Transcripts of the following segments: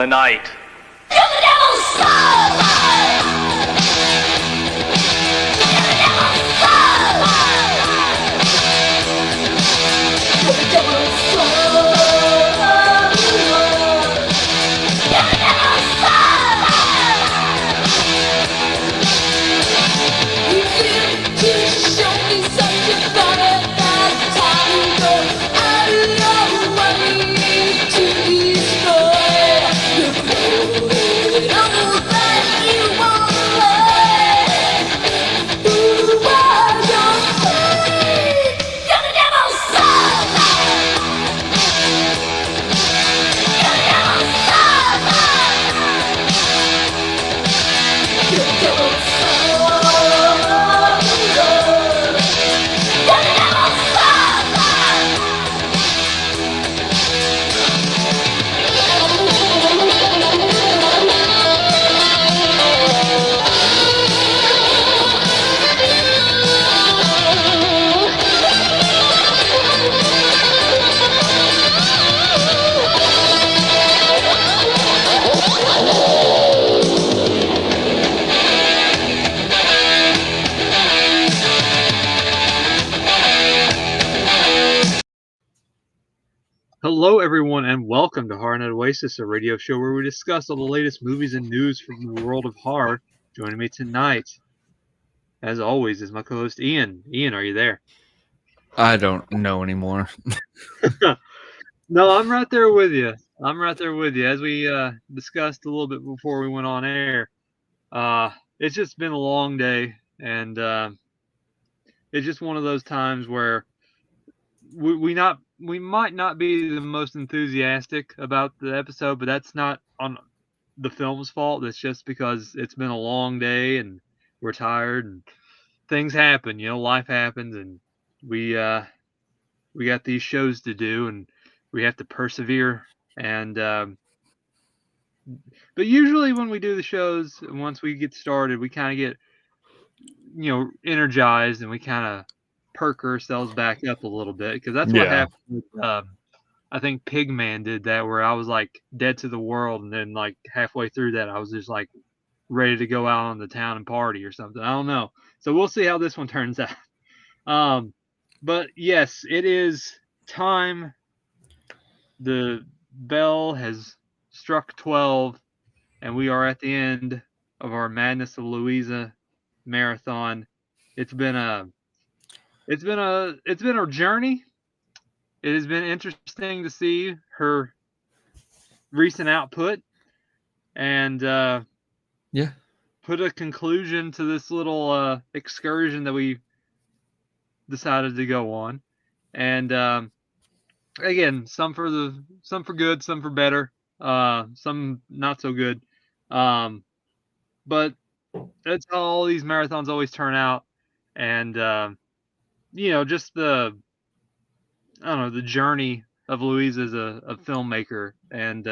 the night. Hello, everyone, and welcome to Horrornightoasis, Oasis, a radio show where we discuss all the latest movies and news from the world of horror. Joining me tonight, as always, is my co-host Ian. Ian, are you there? I don't know anymore. No, I'm right there with you. As we discussed a little bit before we went on air, it's just been a long day, and it's just one of those times where we might not be the most enthusiastic about the episode, but that's not on the film's fault. It's just because it's been a long day and we're tired and things happen. Life happens, and we got these shows to do and we have to persevere. And but usually when we do the shows, once we get started, we kind of get energized and we kind of perk ourselves back up a little bit, because that's what happened with I think Pigman did that, where I was like dead to the world, and then like halfway through that I was just like ready to go out on the town and party or something. I don't know. So we'll see how this one turns out. But yes, it is time. The bell has struck 12 and we are at the end of our Madness of Louisa marathon. It's been a journey. It has been interesting to see her recent output and put a conclusion to this little excursion that we decided to go on. And again, some for good, some for better, some not so good. But that's how all these marathons always turn out. And just the journey of Louise as a filmmaker, and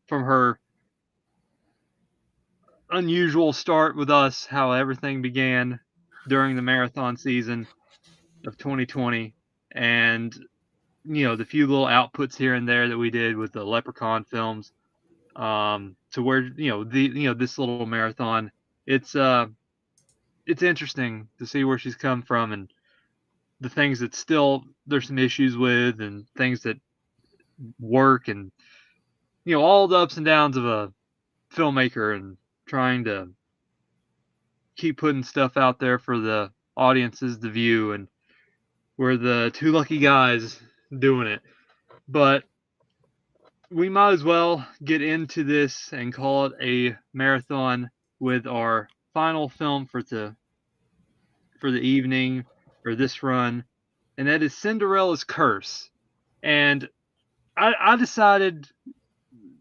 from her unusual start with us, how everything began during the marathon season of 2020, and the few little outputs here and there that we did with the Leprechaun films, to where this little marathon. It's interesting to see where she's come from and the things that still there's some issues with, and things that work, and all the ups and downs of a filmmaker, and trying to keep putting stuff out there for the audiences to view, and we're the two lucky guys doing it. But we might as well get into this and call it a marathon with our final film for the evening, for this run, and that is Cinderella's Curse. And I decided,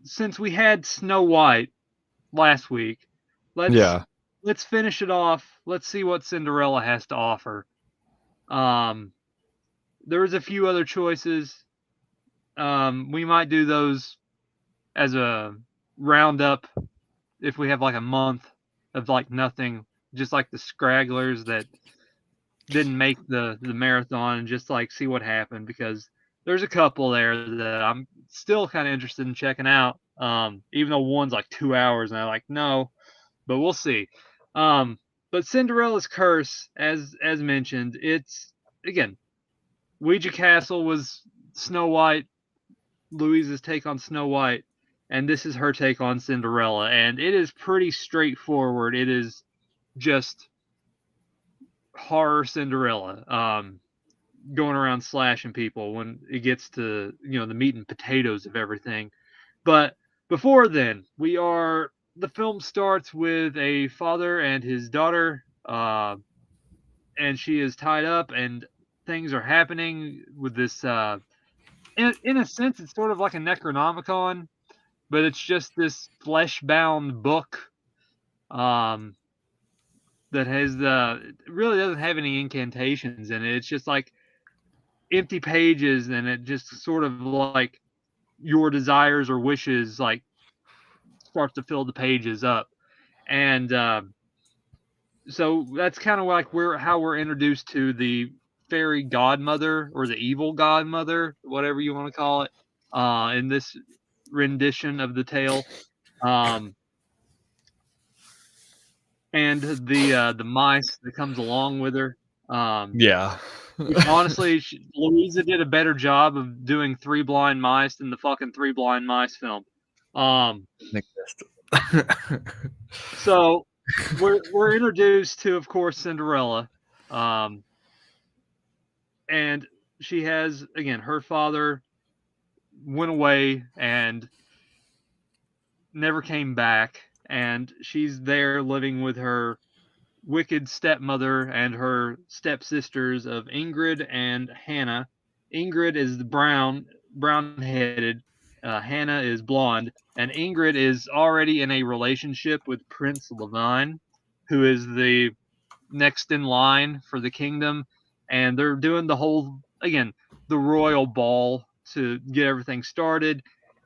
since we had Snow White last week, let's finish it off. Let's see what Cinderella has to offer. There was a few other choices. We might do those as a roundup if we have like a month of like nothing, just like the scragglers that didn't make the marathon, and just like see what happened, because there's a couple there that I'm still kind of interested in checking out. Even though one's like 2 hours, and I'm like, no, but we'll see. But Cinderella's Curse, as mentioned, it's again, Ouija Castle was Snow White, Louisa's take on Snow White, and this is her take on Cinderella, and it is pretty straightforward. It is just horror Cinderella, going around slashing people when it gets to the meat and potatoes of everything. But before then, the film starts with a father and his daughter, and she is tied up, and things are happening with this. In a sense, it's sort of like a Necronomicon, but it's just this flesh-bound book that has it really doesn't have any incantations in it. It's just like empty pages, and it just sort of like your desires or wishes like starts to fill the pages up, and so that's kind of like how we're introduced to the fairy godmother or the evil godmother, whatever you want to call it, in this rendition of the tale. And the mice that comes along with her. Yeah. Which honestly, Louisa did a better job of doing Three Blind Mice than the fucking Three Blind Mice film. So we're introduced to, of course, Cinderella, and she has, again, her father went away and never came back, and she's there living with her wicked stepmother and her stepsisters of Ingrid and Hannah. Ingrid is the brown-headed, Hannah is blonde, and Ingrid is already in a relationship with Prince Levine, who is the next in line for the kingdom, and they're doing the whole, again, the royal ball to get everything started.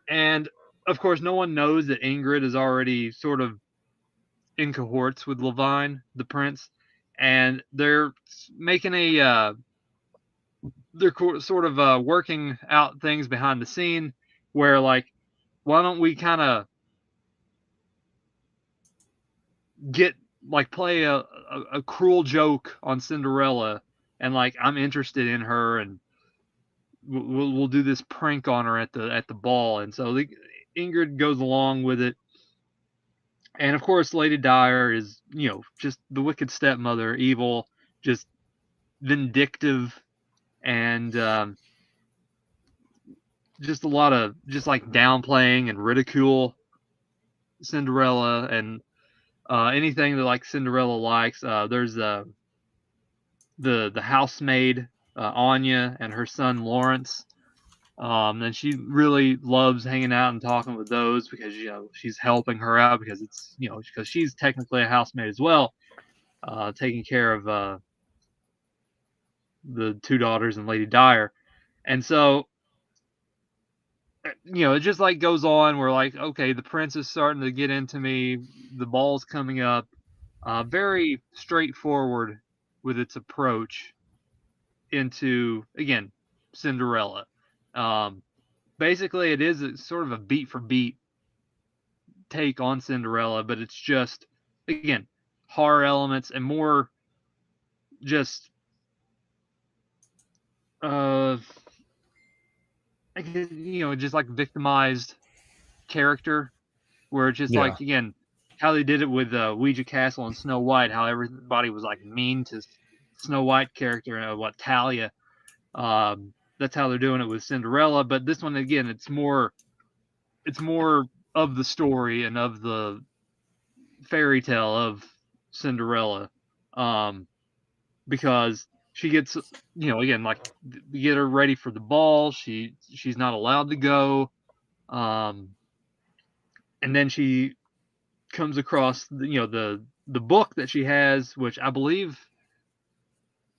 And of course, no one knows that Ingrid is already sort of in cohorts with Levine, the prince, and they're making they're sort of working out things behind the scene where, like, why don't we kind of play a cruel joke on Cinderella, and like I'm interested in her, and we'll do this prank on her at the ball. And so Ingrid goes along with it. And of course, Lady Dyer is, just the wicked stepmother, evil, just vindictive, and just a lot of just like downplaying and ridicule Cinderella and anything that like Cinderella likes. There's the housemaid, Anya, and her son Lawrence. And she really loves hanging out and talking with those because she's helping her out because it's because she's technically a housemaid as well, taking care of the two daughters and Lady Dyer. And so it just like goes on. We're like, okay, the prince is starting to get into me. The ball's coming up. Very straightforward with its approach into, again, Cinderella. Basically, it is sort of a beat for beat take on Cinderella, but it's just, again, horror elements and more just just like victimized character, where it's just like, again, how they did it with Ouija Castle and Snow White, how everybody was like mean to Snow White character and Talia. That's how they're doing it with Cinderella, but this one, again, it's more of the story and of the fairy tale of Cinderella, because she gets, again, like, get her ready for the ball. She's not allowed to go, and then she comes across the book that she has, which I believe,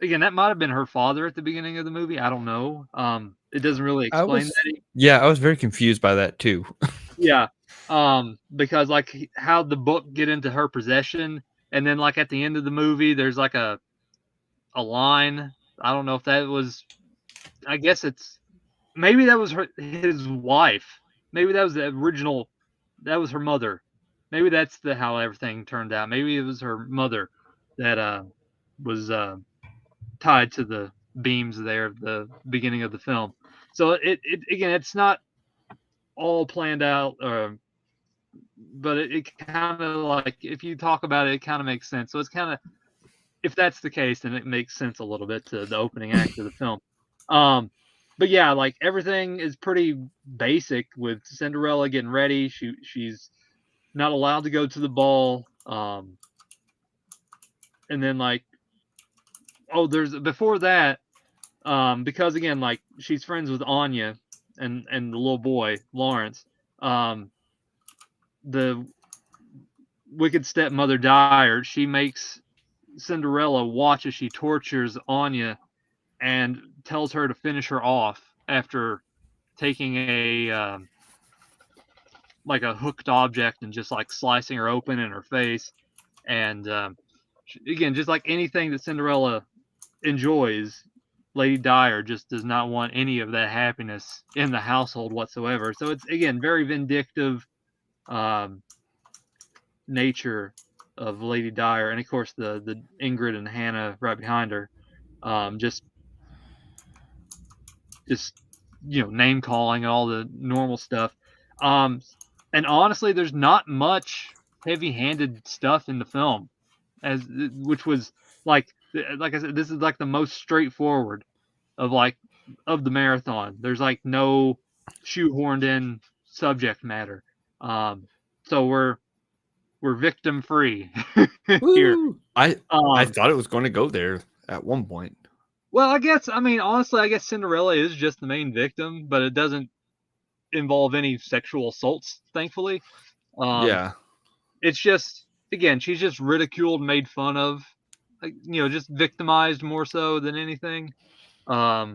again, that might have been her father at the beginning of the movie. I don't know. It doesn't really explain that. Yeah, I was very confused by that too. Yeah. Because like how the book get into her possession, and then like at the end of the movie, there's like a line. I don't know if that was. I guess maybe that was his wife. Maybe that was the original that was her mother. Maybe that's how everything turned out. Maybe it was her mother that was tied to the beams there at the beginning of the film. So it again, it's not all planned out, but it kind of like, if you talk about it, it kind of makes sense. So it's kind of, if that's the case, then it makes sense a little bit to the opening act of the film. But yeah, like everything is pretty basic with Cinderella getting ready. She's not allowed to go to the ball. And then like, oh, there's before that, because again, like she's friends with Anya and the little boy Lawrence. The wicked stepmother Dyer, she makes Cinderella watch as she tortures Anya and tells her to finish her off after taking a like a hooked object and just like slicing her open in her face. And again, just like anything that Cinderella enjoys, Lady Dyer just does not want any of that happiness in the household whatsoever. So it's again very vindictive nature of Lady Dyer, and of course the Ingrid and Hannah right behind her, just name calling, all the normal stuff. And honestly, there's not much heavy-handed stuff in the film, which was like I said, this is like the most straightforward of the marathon. There's like no shoehorned in subject matter. So we're victim free here. I thought it was going to go there at one point. Well, honestly, I guess Cinderella is just the main victim, but it doesn't involve any sexual assaults, thankfully. Yeah. It's just, again, she's just ridiculed, made fun of, just victimized more so than anything, by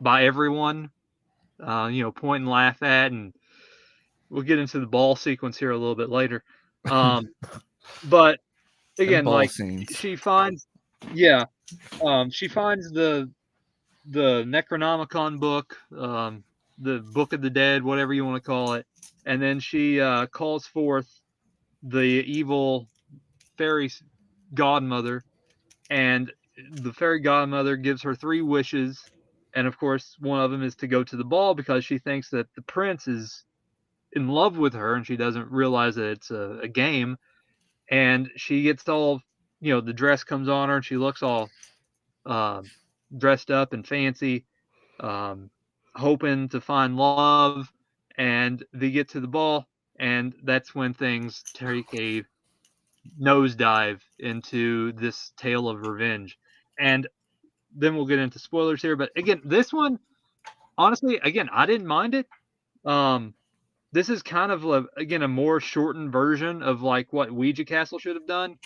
everyone, point and laugh at, and we'll get into the ball sequence here a little bit later. But again, like scenes. she finds the Necronomicon book, the Book of the Dead, whatever you want to call it, and then she calls forth the evil fairy godmother, and the fairy godmother gives her 3 wishes, and of course one of them is to go to the ball because she thinks that the prince is in love with her, and she doesn't realize that it's a game. And she gets all, the dress comes on her, and she looks all dressed up and fancy, hoping to find love, and they get to the ball, and that's when things take a nosedive into this tale of revenge. And then we'll get into spoilers here, but again, this one, honestly, again, I didn't mind it. This is kind of again a more shortened version of like what Ouija Castle should have done.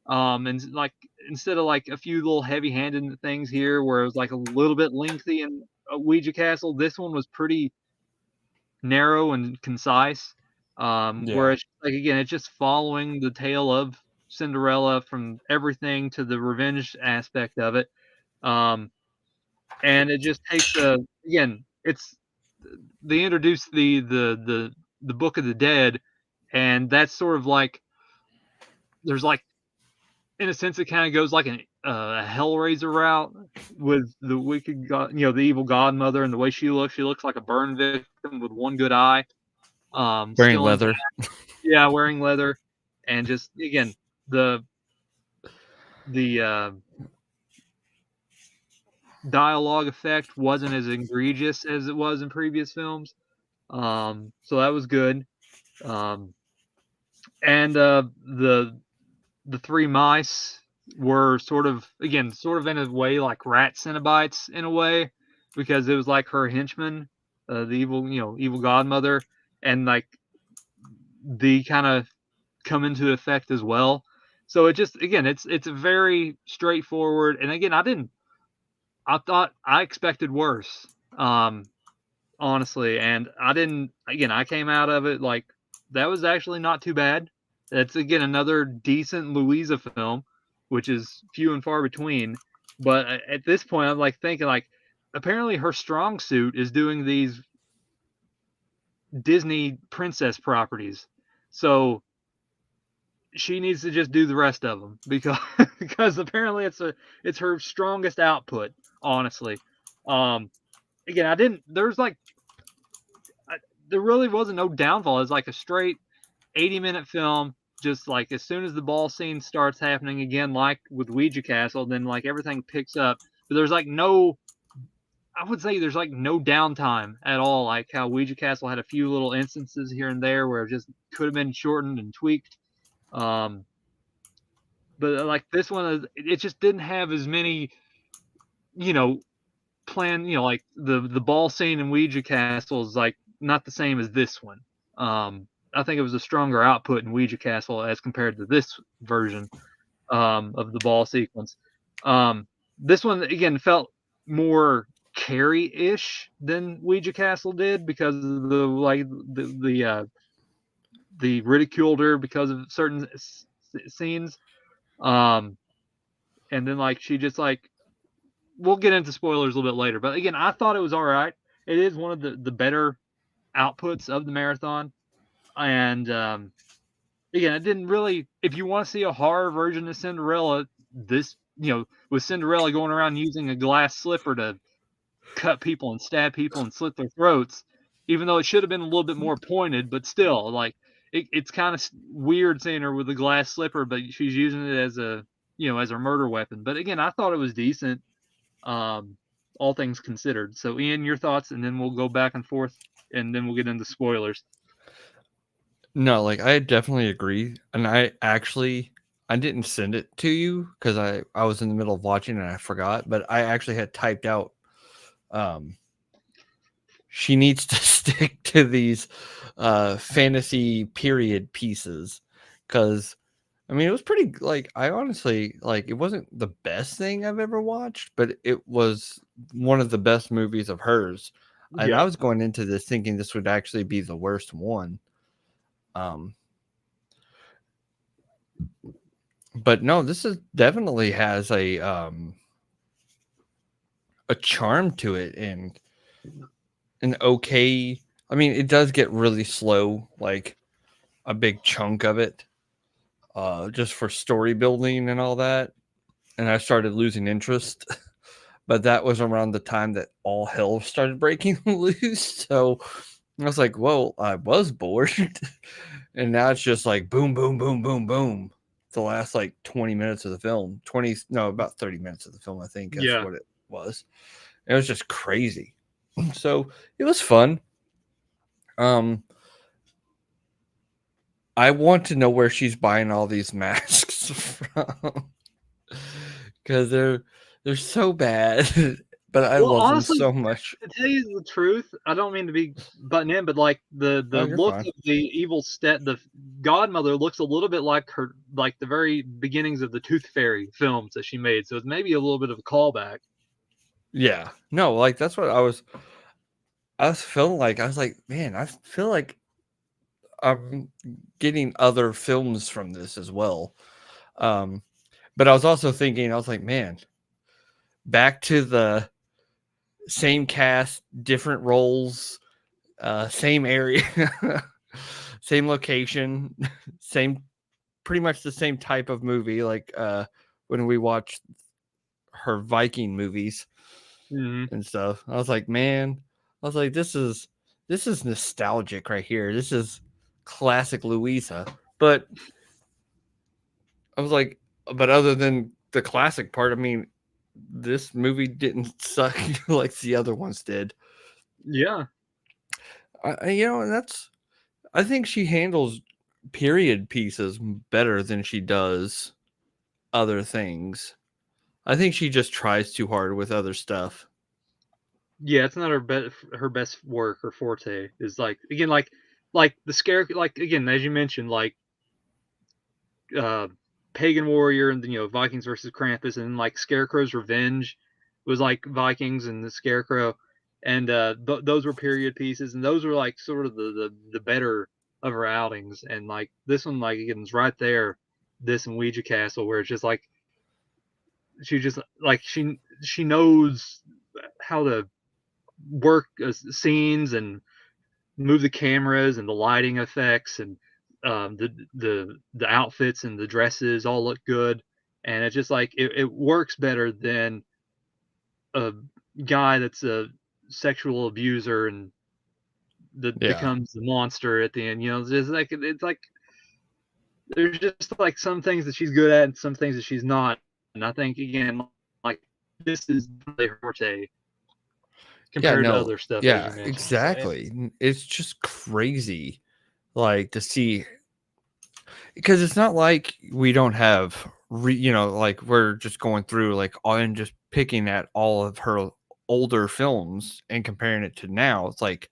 And like instead of like a few little heavy-handed things here where it was like a little bit lengthy in Ouija Castle, this one was pretty narrow and concise. Where it's like, again, it's just following the tale of Cinderella from everything to the revenge aspect of it. And it just takes again, it's they introduce the Book of the Dead, and that's sort of like, there's like, in a sense, it kind of goes like a Hellraiser route with the wicked god, the evil godmother, and the way she looks like a burn victim with one good eye, wearing leather. Wearing leather, and just again the dialogue effect wasn't as egregious as it was in previous films, so that was good. And the 3 mice were sort of in a way like rat Cenobites in a way, because it was like her henchmen, the evil godmother, and like they kind of come into effect as well. So it just, again, it's very straightforward. And again, I expected worse, honestly, and I came out of it like, that was actually not too bad. That's, again, another decent Louisa film, which is few and far between. But at this point, I'm like thinking like, apparently her strong suit is doing these Disney princess properties. So she needs to just do the rest of them because apparently it's her strongest output, honestly. Again, I didn't there's like there really wasn't no downfall. It's like a straight 80-minute film. Just like as soon as the ball scene starts happening again, like with Ouija Castle, then like everything picks up. But there's like no, I would say there's like no downtime at all. Like how Ouija Castle had a few little instances here and there where it just could have been shortened and tweaked. Um, but like this one, it just didn't have as many, you know, like the ball scene in Ouija Castle is like not the same as this one. I think it was a stronger output in Ouija Castle as compared to this version of the ball sequence. This one again felt more Carrie-ish than Ouija Castle did because of the ridiculed her because of certain scenes. Um, and then like she just like we'll get into spoilers a little bit later, but again, I thought it was all right. It is one of the better outputs of the marathon, and again, it didn't really. If you want to see a horror version of Cinderella, this with Cinderella going around using a glass slipper to cut people and stab people and slit their throats, even though it should have been a little bit more pointed, but still, like it's kind of weird seeing her with a glass slipper, but she's using it as a as her murder weapon. But again, I thought it was decent, all things considered. So, Ian, your thoughts, and then we'll go back and forth, and then we'll get into spoilers. No, like I definitely agree, and I didn't send it to you because I was in the middle of watching and I forgot, but I actually had typed out she needs to stick to these fantasy period pieces because I mean it was pretty like I honestly like it wasn't the best thing I've ever watched, but it was one of the best movies of hers. And I was going into this thinking this would actually be the worst one. But no, this is definitely has a charm to it and an okay. I mean, it does get really slow, like a big chunk of it, just for story building and all that. And I started losing interest, but that was around the time that all hell started breaking loose. So I was like, "Well, I was bored," and now it's just like boom, boom, boom, boom, boom. The last like 20 minutes of the film, about 30 minutes of the film, I think that's what it was. It was just crazy. So it was fun. I want to know where she's buying all these masks from because they're so bad, but I love honestly, them so much. to tell you the truth, I don't mean to be butting in, but like the look Fine. of the the godmother looks a little bit like her, like the very beginnings of the Tooth Fairy films that she made. So it's maybe a little bit of a callback. Yeah, no, like that's what I was feeling like. I was like, man, I feel like I'm getting other films from this as well. But I was also thinking, I was like, man, back to the same cast, different roles, same area, same location, same, pretty much the same type of movie. Like when we watched her Viking movies and stuff, I was like, man, this is nostalgic right here. This is classic Louisa. But I was like, but other than the classic part, I mean, this movie didn't suck like the other ones did. Yeah. That's, I think she handles period pieces better than she does other things. I think she just tries too hard with other stuff. Yeah, it's not her best work or forte. Is like again like the scare, like again as you mentioned, like pagan warrior and Vikings versus Krampus, and then like Scarecrow's Revenge was like Vikings and the Scarecrow, and those were period pieces, and those were like sort of the better of her outings. And like this one, like again, is right there, this and Ouija Castle, where it's just like she just like she knows how to work scenes and move the cameras and the lighting effects and the outfits and the dresses all look good, and it's just like it works better than a guy that's a sexual abuser and that Yeah. becomes the monster at the end. You know, it's like there's just like some things that she's good at and some things that she's not. And I think again, like this is really her forte Yeah, compared to no. other stuff as Yeah, you mentioned. So yeah. exactly. It's just crazy, like, to see, because it's not like we don't have like we're just going through like all and just picking at all of her older films and comparing it to now. It's like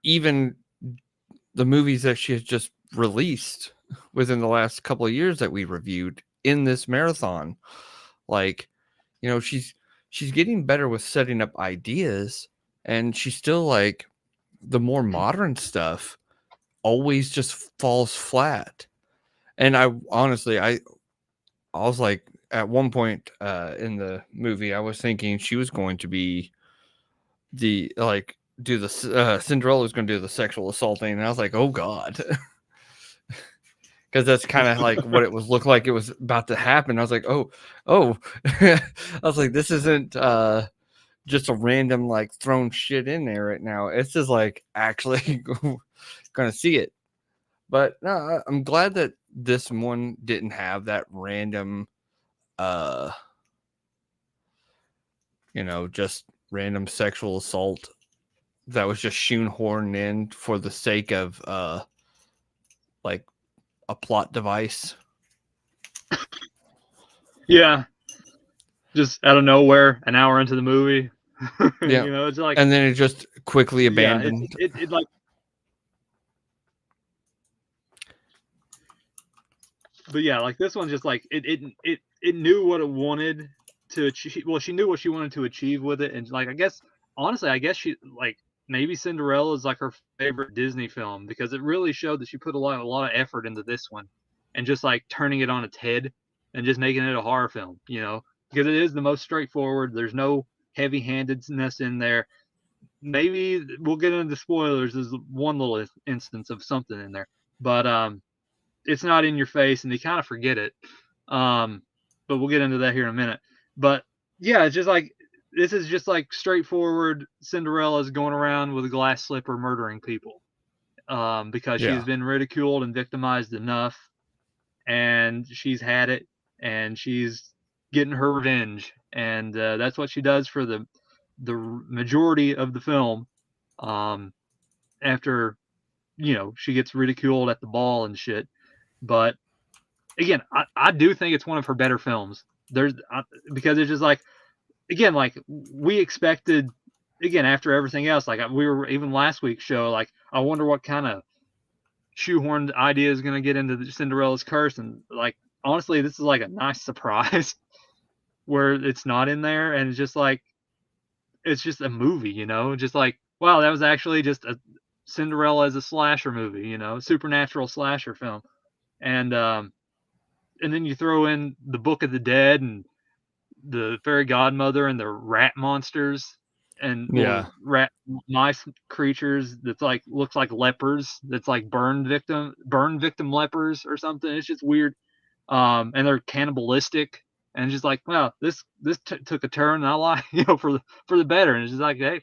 even the movies that she has just released within the last couple of years that we reviewed in this marathon, like, she's getting better with setting up ideas, and she's still like the more modern stuff always just falls flat. And I honestly, I was like, at one point in the movie, I was thinking she was going to be the like do the Cinderella was going to do the sexual assaulting, and I was like, oh god, because that's kind of like what it was looked like it was about to happen. I was like, oh, I was like, this isn't just a random like thrown shit in there right now. It's just like actually gonna see it. But no, I'm glad that this one didn't have that random uh just random sexual assault that was just shoehorned in for the sake of like a plot device. Yeah, just out of nowhere, an hour into the movie. Yeah. You know, it's like And then it just quickly yeah, abandoned. it like but yeah, like this one just like it knew what it wanted to achieve. Well, she knew what she wanted to achieve with it, and like I guess honestly, I guess she like maybe Cinderella is like her favorite Disney film because it really showed that she put a lot of effort into this one, and just like turning it on its head and just making it a horror film. You know, because it is the most straightforward. There's no heavy-handedness in there. Maybe we'll get into spoilers. There's one little instance of something in there, but it's not in your face and they kind of forget it. Um, but we'll get into that here in a minute. But yeah, it's just like this is just like straightforward Cinderella's going around with a glass slipper murdering people because she's Yeah. been ridiculed and victimized enough and she's had it and she's getting her revenge and that's what she does for the majority of the film um, after she gets ridiculed at the ball and shit. But again, I do think it's one of her better films. Because it's just like again, like we expected again after everything else. Like we were even last week's show. Like I wonder what kind of shoehorned idea is going to get into the Cinderella's curse, and like honestly, this is like a nice surprise where it's not in there, and it's just like it's just a movie, just like wow, that was actually just a Cinderella as a slasher movie, supernatural slasher film, and then you throw in the Book of the Dead and the fairy godmother and the rat monsters and Yeah. rat mice creatures that's like looks like lepers that's like burn victim lepers or something. It's just weird. And they're cannibalistic and just like wow, this took a turn and I like for the better, and it's just like hey,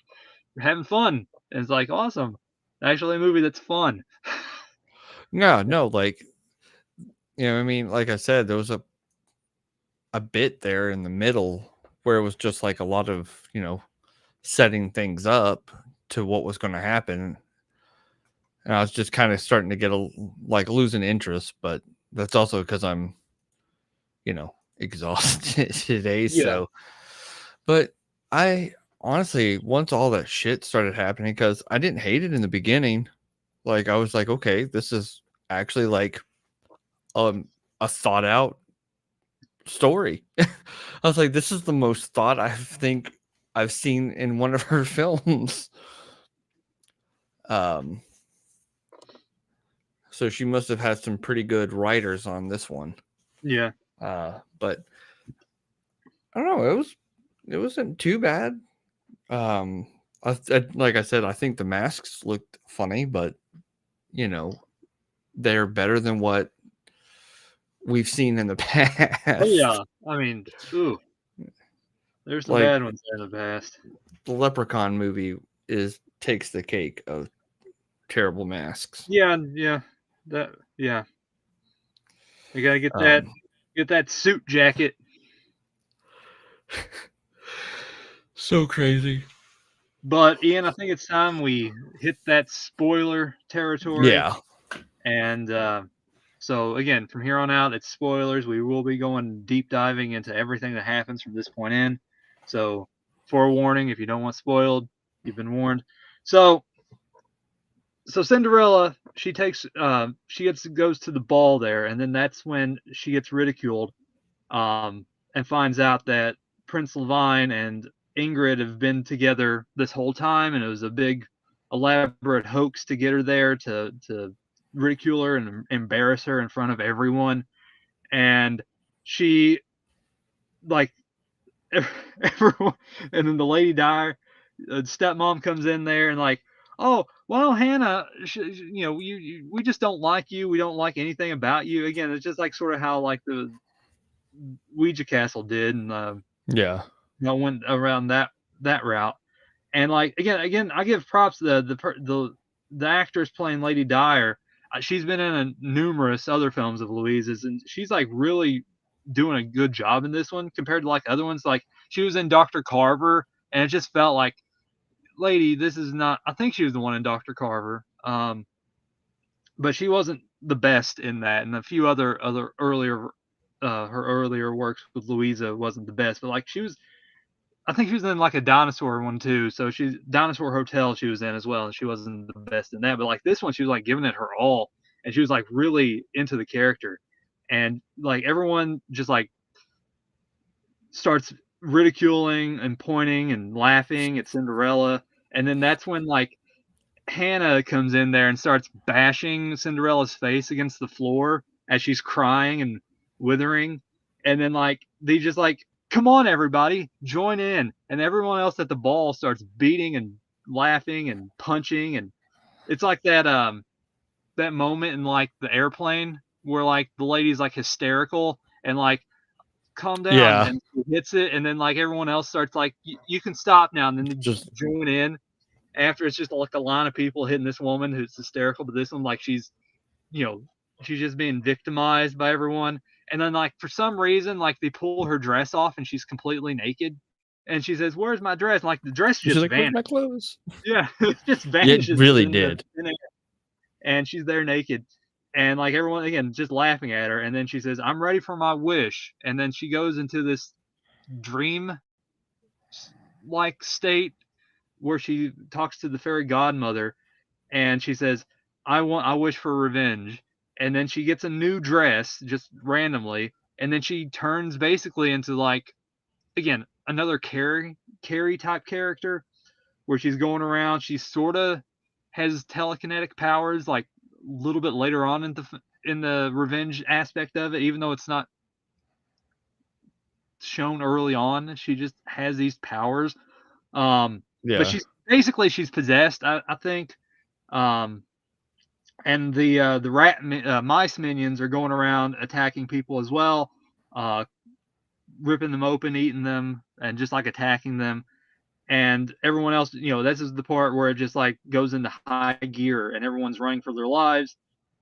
you're having fun and it's like awesome, actually a movie that's fun. Yeah, no, like, I mean, like I said, there was a bit there in the middle where it was just like a lot of, setting things up to what was going to happen. And I was just kind of starting to get like losing interest, but that's also because I'm, exhausted today. Yeah. So, but I honestly, once all that shit started happening, because I didn't hate it in the beginning, like I was like, okay, this is actually like a thought out story. I was like, this is the most thought I think I've seen in one of her films. Um, so she must have had some pretty good writers on this one. Yeah. But I don't know, it wasn't too bad. like I said, I think the masks looked funny, but you know, they're better than what we've seen in the past. Oh yeah, I mean, ooh, there's some like bad ones in the past. the Leprechaun movie takes the cake of terrible masks. Yeah, yeah, yeah. You gotta get that suit jacket. So crazy. But Ian, I think it's time we hit that spoiler territory. Yeah. And so again, from here on out, it's spoilers. We will be going deep diving into everything that happens from this point in. So forewarning, if you don't want spoiled, you've been warned. So Cinderella, she goes to the ball there, and then that's when she gets ridiculed, and finds out that Prince Levine and Ingrid have been together this whole time, and it was a big, elaborate hoax to get her there to ridicule her and embarrass her in front of everyone. And she, like, everyone, and then the lady Dyer, stepmom comes in there and like, oh well, Hannah, we just don't like you. We don't like anything about you. Again, it's just like sort of how like the Ouija Castle did, and yeah, went around that route. And like again, I give props to the actress playing Lady Dyer. She's been in numerous other films of Louisa's, and she's like really doing a good job in this one compared to like other ones. Like she was in Dr. Carver, and it just felt like, lady, this is not. I think she was the one in Dr. Carver, but she wasn't the best in that. And a few other earlier, her earlier works with Louisa wasn't the best. But like she was, I think she was in like a dinosaur one too. So she's Dinosaur Hotel she was in as well, and she wasn't the best in that. But like this one, she was like giving it her all, and she was like really into the character, and like everyone just like starts ridiculing and pointing and laughing at Cinderella, and then that's when like Hannah comes in there and starts bashing Cinderella's face against the floor as she's crying and withering, and then like they just like, come on everybody, join in, and everyone else at the ball starts beating and laughing and punching, and it's like that moment in like the airplane where like the lady's like hysterical and like, calm down, yeah, and she hits it, and then like everyone else starts like, you can stop now, and then they just join in after it's just like a line of people hitting this woman who's hysterical, but this one like she's just being victimized by everyone. And then like for some reason like they pull her dress off and she's completely naked, and she says, where's my dress? And, like the dress just like, vanished. where's my clothes? Yeah, it just vanishes. It really did. And she's there naked, and like everyone again just laughing at her, and then she says, I'm ready for my wish, and then she goes into this dream like state where she talks to the fairy godmother, and she says, I wish for revenge. And then she gets a new dress just randomly, and then she turns basically into like, again, another Carrie type character where she's going around. She sort of has telekinetic powers like a little bit later on in the revenge aspect of it, even though it's not shown early on. She just has these powers. But she's possessed, I think. And the mice minions are going around attacking people as well, ripping them open, eating them, and just like attacking them. And everyone else, this is the part where it just like goes into high gear, and everyone's running for their lives.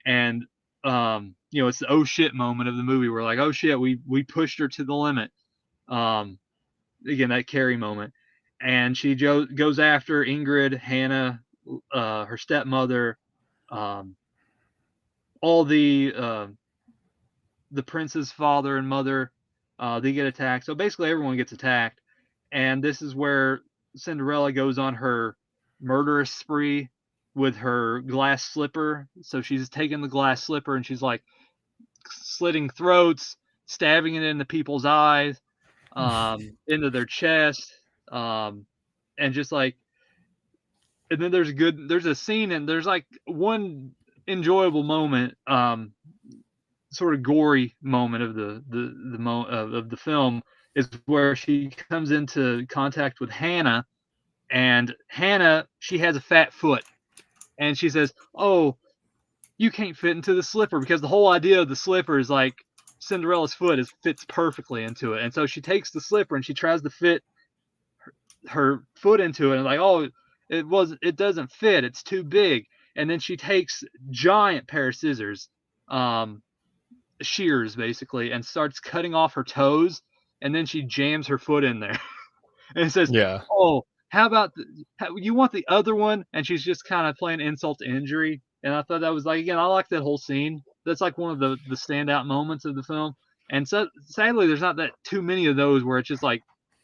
And it's the oh shit moment of the movie where like, oh shit, we pushed her to the limit. Again, that Carrie moment. And she goes after Ingrid, Hannah, her stepmother, all the prince's father and mother. They get attacked. So basically everyone gets attacked. And this is where Cinderella goes on her murderous spree with her glass slipper. So she's taking the glass slipper and she's like slitting throats, stabbing it into people's eyes, into their chest, and just like, and then there's a scene, and there's like one enjoyable moment, sort of gory moment of the film, is where she comes into contact with Hannah, And Hannah, she has a fat foot, and she says, "Oh, you can't fit into the slipper," because the whole idea of the slipper is like Cinderella's foot fits perfectly into it. And so she takes the slipper and she tries to fit her foot into it, and like, oh, it doesn't fit, it's too big. And then she takes giant pair of scissors, um, shears basically, and starts cutting off her toes, and then she jams her foot in there and says, Yeah. "Oh, how about you want the other one?" And she's just kind of playing insult to injury. And I thought that was like, again, I like that whole scene. That's like one of the standout moments of the film. And so sadly, there's not that too many of those where it's just like,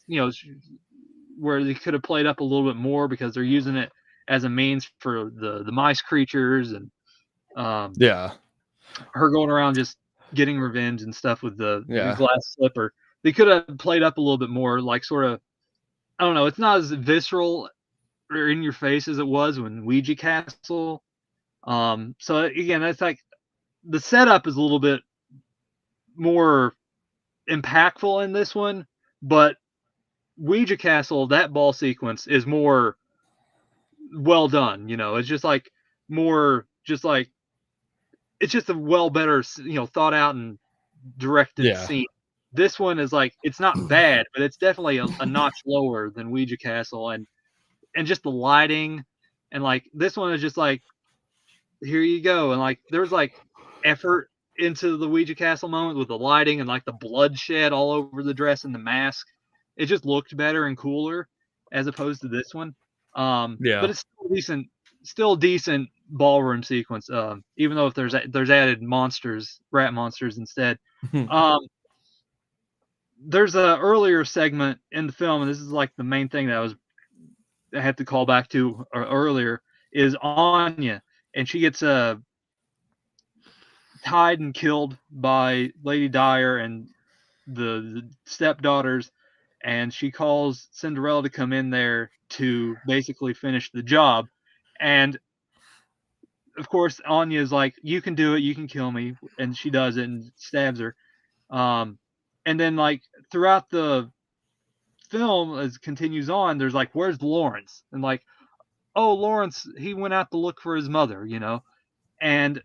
you know, where they could have played up a little bit more because they're using it as a means for the mice creatures, and Yeah. her going around just getting revenge and stuff with the Yeah. glass slipper. They could have played up a little bit more, like sort of, I don't know, it's not as visceral or in your face as it was when Ouija Castle. So again, that's like the setup is a little bit more impactful in this one, but Ouija Castle, that ball sequence is more well done. You know, it's just like more, just like it's just a better, thought out and directed Yeah. scene. This one is like, it's not bad, but it's definitely a notch lower than Ouija Castle, and just the lighting, and like this one is just like, here you go. And like there's like effort into the Ouija Castle moment with the lighting and like the bloodshed all over the dress and the mask. It just looked better and cooler as opposed to this one. But Yeah. it's still decent ballroom sequence. Even though if there's added rat monsters instead. Um, there's a earlier segment in the film, and this is like the main thing that I had to call back to earlier, is Anya, and she gets tied and killed by Lady Dyer and the stepdaughters, and she calls Cinderella to come in there to basically finish the job. And of course, Anya is like, "You can do it. You can kill me," and she does it and stabs her. And then like throughout the film, as it continues on, there's like, "Where's Lawrence?" And like, "Oh, Lawrence, he went out to look for his mother," and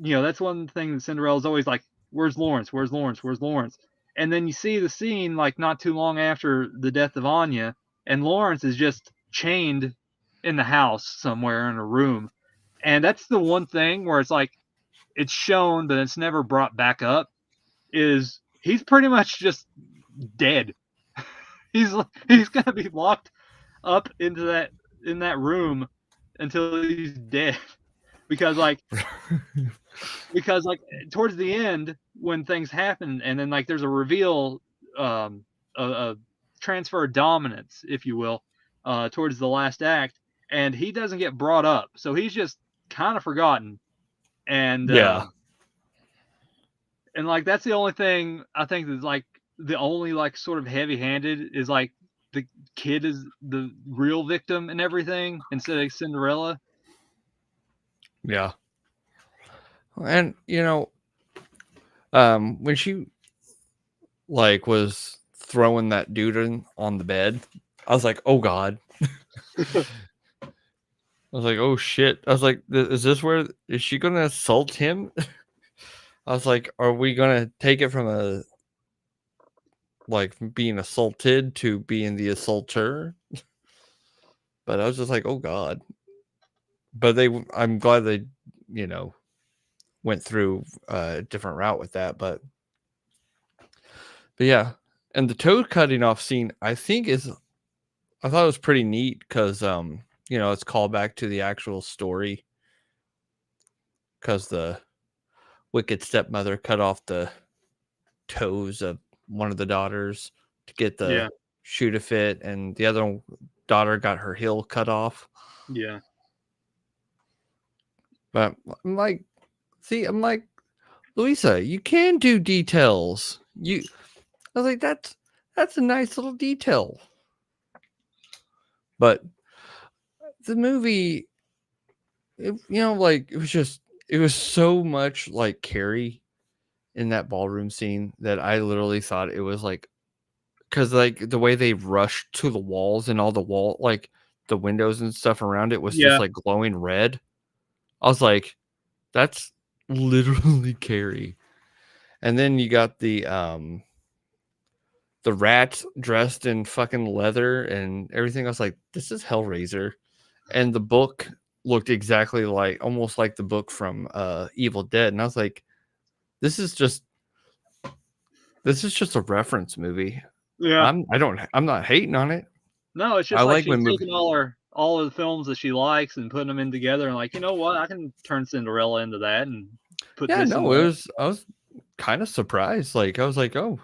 that's one thing that Cinderella's always like, "Where's Lawrence? Where's Lawrence? Where's Lawrence?" And then you see the scene like not too long after the death of Anya, and Lawrence is just chained in the house somewhere in a room. And that's the one thing where it's like, it's shown but it's never brought back up, is he's pretty much just dead. He's gonna be locked up in that room until he's dead. because like because like towards the end when things happen, and then like there's a reveal, a transfer of dominance, if you will, towards the last act, and he doesn't get brought up, so he's just kind of forgotten. And Yeah. and like that's the only thing I think that's like the only like sort of heavy handed, is like the kid is the real victim and everything instead of Cinderella. Yeah. And when she like was throwing that dude on the bed, I was like, oh god. I was like, oh shit. I was like, is she gonna assault him? I was like, are we gonna take it from a like being assaulted to being the assaulter? But I was just like, oh god. But I'm glad they, went through a different route with that. But yeah, and the toe cutting off scene, I thought it was pretty neat because it's called back to the actual story, because the wicked stepmother cut off the toes of one of the daughters to get the shoe to fit, and the other daughter got her heel cut off. Yeah. But I'm like, Louisa, you can do details. I was like, that's a nice little detail. But the movie, it was so much like Carrie in that ballroom scene that I literally thought it was like because like the way they rushed to the walls and all the wall, like the windows and stuff around it was just like glowing red. I was like, that's literally Carrie. And then you got the rats dressed in fucking leather and everything. I was like, this is Hellraiser. And the book looked exactly like, almost like the book from Evil Dead. And I was like, this is just a reference movie. Yeah. I'm not hating on it. No, it's just I like like she's when taking all of the films that she likes and putting them in together and like, you know what? I can turn Cinderella into that and put yeah, this in no, there. I was kind of surprised. Like I was like, oh,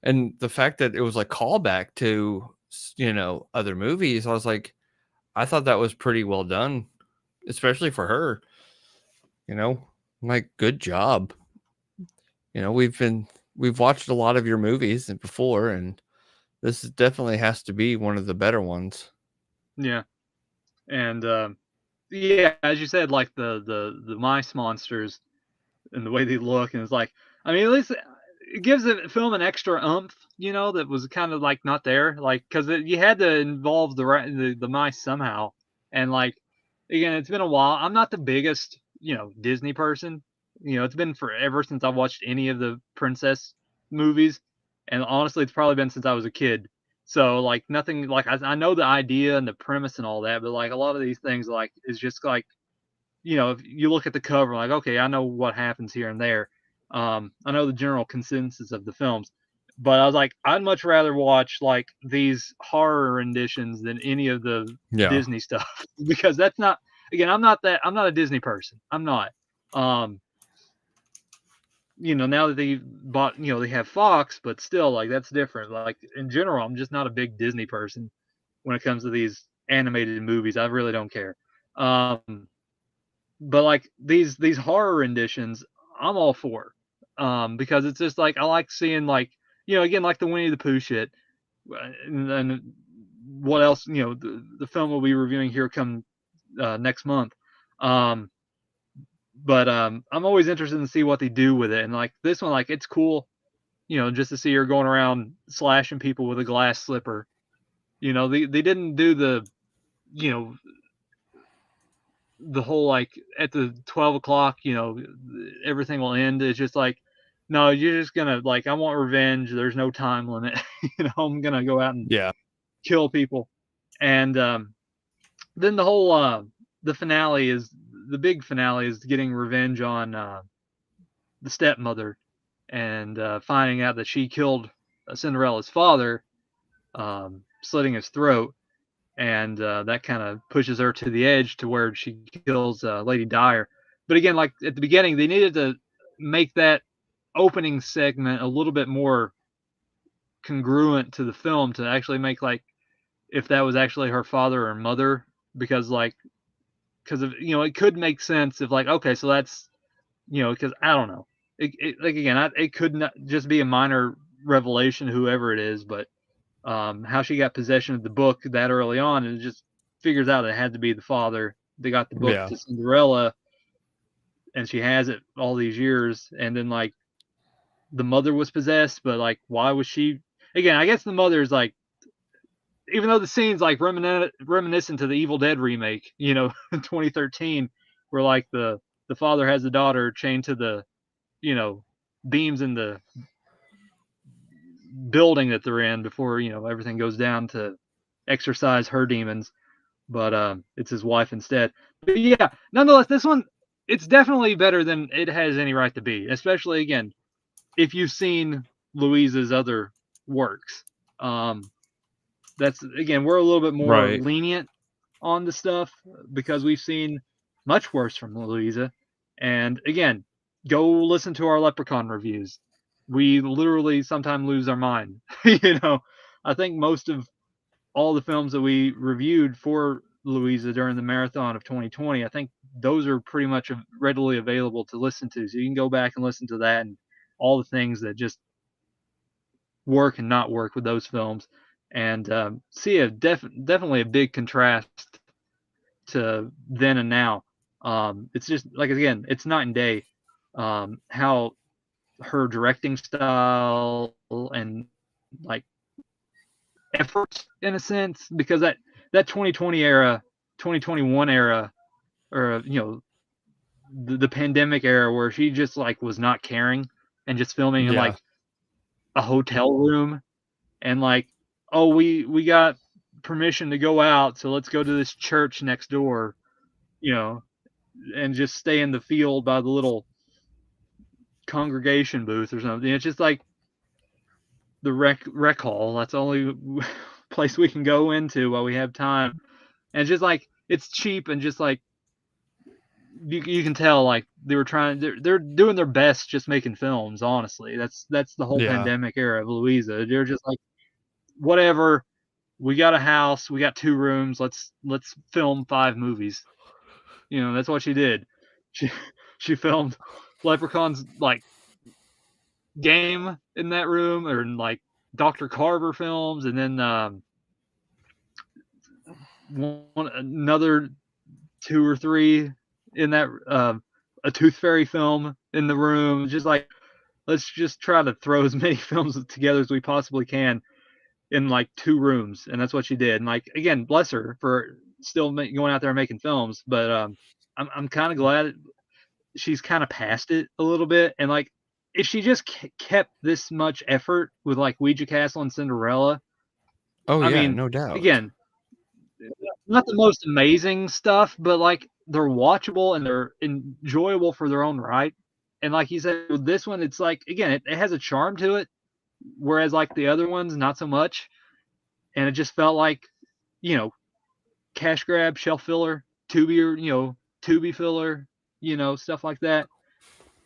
and the fact that it was like callback to other movies, I was like, I thought that was pretty well done, especially for her. I'm like, good job. We've watched a lot of your movies before, and this definitely has to be one of the better ones. Yeah. And yeah, as you said, like the mice monsters and the way they look, and it's like, I mean, at least it gives the film an extra oomph, that was kind of like not there, like because you had to involve the mice somehow, and like again, it's been a while. I'm not the biggest Disney person. It's been forever since I watched any of the princess movies, and honestly, it's probably been since I was a kid. So like nothing like I know the idea and the premise and all that, but like a lot of these things like is just like if you look at the cover, like, okay, I know what happens here and there. I know the general consensus of the films, but I was like, I'd much rather watch like these horror renditions than any of the Disney stuff because that's not. Again, I'm not a Disney person. I'm not. Now that they bought, they have Fox, but still, like that's different. Like in general, I'm just not a big Disney person when it comes to these animated movies. I really don't care. But like these horror renditions, I'm all for, because it's just like I like seeing like again like the Winnie the Pooh shit, and what else the film we'll be reviewing here come next month, but I'm always interested in see what they do with it, and like this one like it's cool, just to see her going around slashing people with a glass slipper. They didn't do the you know the whole like at the 12 o'clock, everything will end. It's just like, no, you're just gonna like, I want revenge. There's no time limit. I'm gonna go out and kill people. And then the whole the big finale is getting revenge on the stepmother and finding out that she killed Cinderella's father, slitting his throat. And that kind of pushes her to the edge to where she kills Lady Dyer. But again, like at the beginning, they needed to make that opening segment a little bit more congruent to the film to actually make like if that was actually her father or mother, because it could make sense if like, okay, so that's because I don't know, like again, it could not just be a minor revelation, whoever it is, but how she got possession of the book that early on, and it just figures out it had to be the father. They got the book to Cinderella, and she has it all these years, and then like the mother was possessed, but like why was she? Again, I guess the mother is like, even though the scene's like reminiscent to the Evil Dead remake, in 2013, where like the father has the daughter chained to the beams in the building that they're in before everything goes down to exorcise her demons, but it's his wife instead. But yeah, nonetheless, this one, it's definitely better than it has any right to be, especially again if you've seen Louisa's other works. That's again, we're a little bit more lenient on the stuff because we've seen much worse from Louisa. And again, go listen to our Leprechaun reviews. We literally sometimes lose our mind. I think most of all the films that we reviewed for Louisa during the marathon of 2020, I think those are pretty much readily available to listen to. So you can go back and listen to that and all the things that just work and not work with those films, and see definitely a big contrast to then and now. It's just like, again, it's night and day. How her directing style and like effort in a sense, because that 2020 era, 2021 era, or the pandemic era where she just like was not caring and just filming in like a hotel room and like, oh, we got permission to go out, so let's go to this church next door, and just stay in the field by the little congregation booth or something. It's just like the rec hall. That's the only place we can go into while we have time. And it's just like, it's cheap, and just like you can tell like they were trying, they're doing their best just making films, honestly. That's the whole pandemic era of Louisa. They're just like, whatever, we got a house, we got 2 rooms, let's film 5 movies. That's what she did. She filmed Leprechaun's like game in that room, or like Dr. Carver films, and then another 2 or 3 in that a Tooth Fairy film in the room. Just like, let's just try to throw as many films together as we possibly can in like 2 rooms, and that's what she did. And like, again, bless her for still going out there and making films, but I'm kind of glad she's kind of past it a little bit. And like, if she just kept this much effort with like Ouija Castle and Cinderella, I mean, no doubt. Again, not the most amazing stuff, but like, they're watchable and they're enjoyable for their own right. And like you said, with this one, it's like, again, it has a charm to it, whereas like the other ones, not so much. And it just felt like, cash grab, shelf filler, Tubi filler, stuff like that.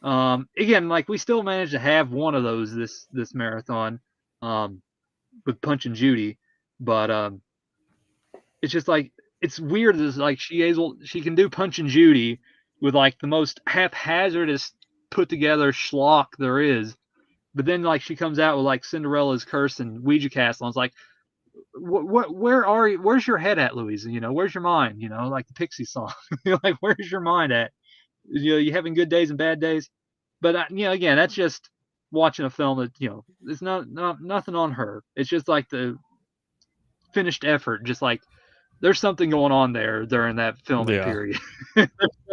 Again, like, we still managed to have one of those this marathon, with Punch and Judy, but it's just like, it's weird. Is like, she can do Punch and Judy with like the most haphazardest put together schlock there is, but then like she comes out with like Cinderella's Curse and Ouija Castle, and it's like, where are you? Where's your head at, Louisa? Where's your mind? Like the Pixie song. Like, where's your mind at? You having good days and bad days. But again, that's just watching a film that it's not nothing on her. It's just like the finished effort. Just like, there's something going on there during that filming period.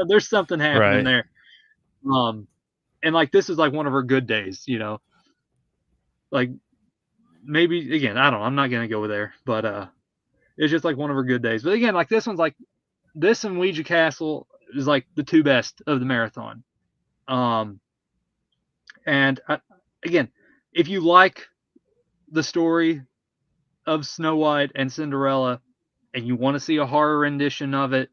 There's something happening there. And like, this is like one of her good days. Like, maybe, again, I don't know, I'm not gonna go there, but it's just like one of her good days. But again, like, this one's like, this and Ouija Castle is like the 2 best of the marathon. And again, if you like the story of Snow White and Cinderella and you want to see a horror rendition of it,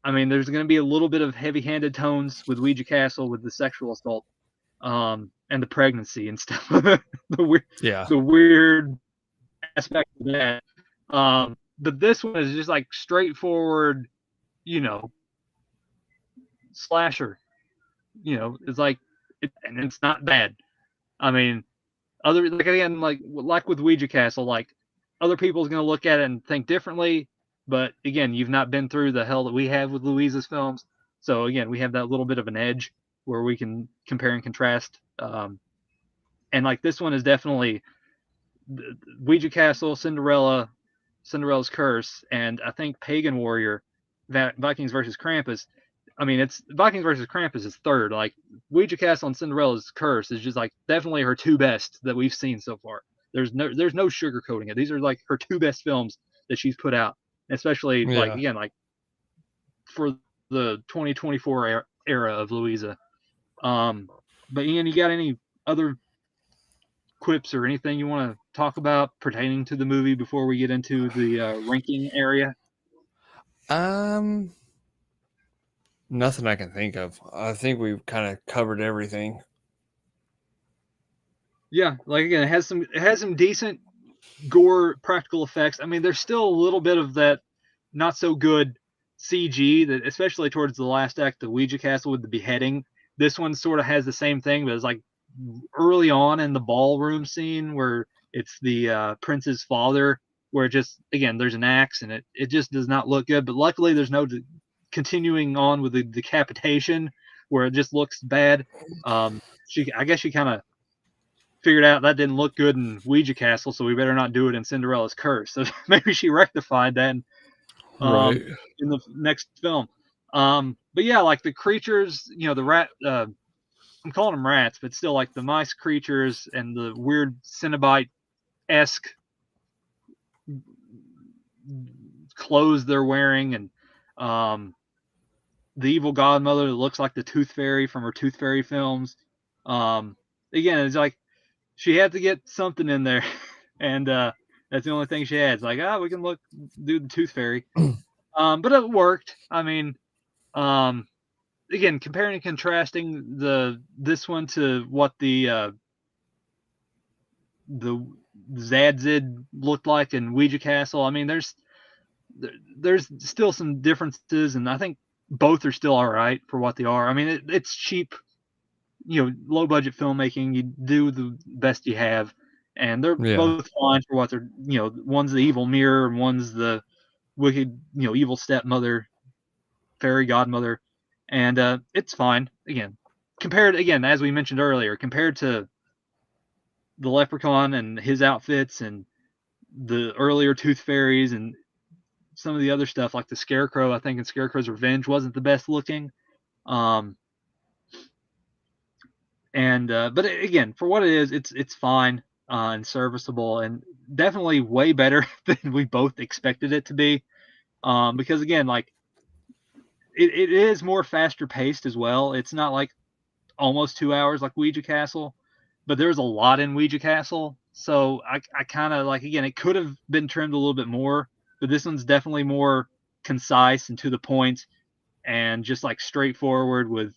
I mean, there's going to be a little bit of heavy-handed tones with Ouija Castle, with the sexual assault, and the pregnancy and stuff. the weird aspect of that. But this one is just like straightforward, slasher. It's like, and it's not bad. I mean, again, like with Ouija Castle, like, other people's gonna look at it and think differently. But again, you've not been through the hell that we have with Louisa's films, so again, we have that little bit of an edge where we can compare and contrast. And like, this one is definitely Ouija Castle, Cinderella's Curse, and I think Pagan Warrior, Vikings versus Krampus. I mean, it's Vikings versus Krampus is third. Like, Ouija Castle and Cinderella's Curse is just like definitely her 2 best that we've seen so far. There's no sugarcoating it. These are like her 2 best films that she's put out, especially like, again, like, for the 2024 era of Louisa. But Ian, you got any other quips or anything you want to talk about pertaining to the movie before we get into the ranking area? Nothing I can think of. I think we've kind of covered everything. Yeah, like, again, it has some decent gore practical effects. I mean, there's still a little bit of that not so good CG, that especially towards the last act, the Ouija Castle with the beheading. This one sort of has the same thing, but it's like early on in the ballroom scene where it's the prince's father, where it just, again, there's an axe and it just does not look good. But luckily there's no continuing on with the decapitation where it just looks bad. I guess she kind of figured out that didn't look good in Ouija Castle, so we better not do it in Cinderella's Curse. So maybe she rectified that in the next film. But yeah, like the creatures, you know, the rat, I'm calling them rats, but still like the mice creatures and the weird Cenobite-esque clothes they're wearing, and the evil godmother that looks like the Tooth Fairy from her Tooth Fairy films. Again, it's like she had to get something in there, and that's the only thing she had. It's like, we can do the Tooth Fairy. But it worked. I mean, again, comparing and contrasting this one to what the Zadzid looked like in Ouija Castle. I mean, there's still some differences, and I think both are still all right for what they are. I mean, it's cheap, you know, low budget filmmaking. You do the best you have, and they're both fine for what they're, you know, one's the evil mirror and one's the wicked, you know, evil stepmother, fairy godmother, and it's fine. Again, as we mentioned earlier, compared to the Leprechaun and his outfits and the earlier Tooth Fairies and some of the other stuff like the Scarecrow, I think in Scarecrow's Revenge wasn't the best looking. But again, for what it is, it's fine and serviceable, and definitely way better than we both expected it to be. Because again, like it is more faster paced as well. It's not like almost 2 hours like Ouija Castle, but there's a lot in Ouija Castle. So I kind of like, again, it could have been trimmed a little bit more, but this one's definitely more concise and to the point and just like straightforward with